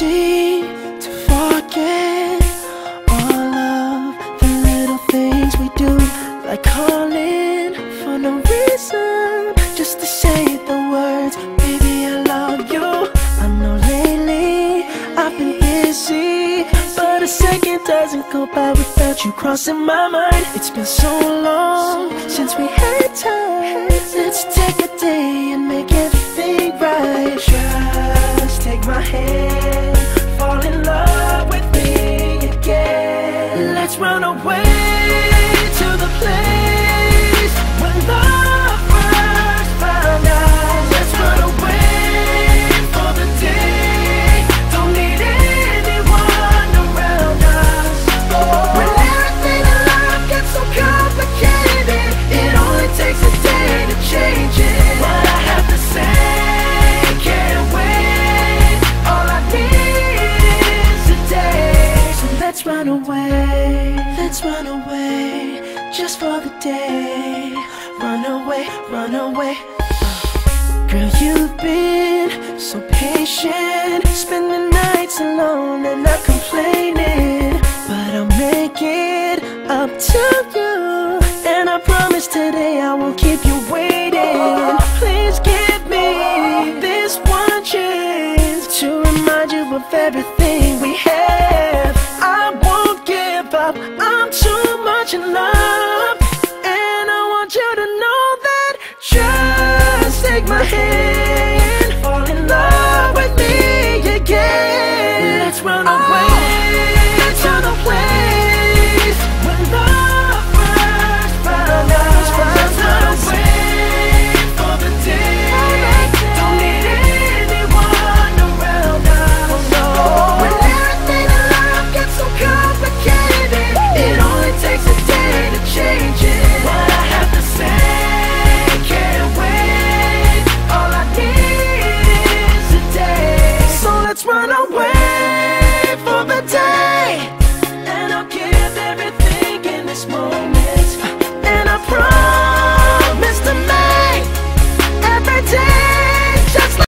easy to forget all of the little things we do, like calling for no reason, just to say the words, baby I love you. I know lately I've been busy, but a second doesn't go by without you crossing my mind. It's been so long since we had time. Let's take a day and make everything right. Just take my hand, fall in love with me again. Let's run away to the place where love first found us. Let's run away for the day, don't need anyone around us. When everything in life gets so complicated, it only takes a day to change it. What I have to say can't wait, all I need is a day. So let's run away, let's run away, just for the day. Run away, run away. Girl, you've been so patient, spending nights alone and not complaining, but I'll make it up to you, and I promise today I won't keep you waiting. Please give me this one chance to remind you of everything we have. I won't give up, I'm too much in love, and I want you to know that. Just take my hand,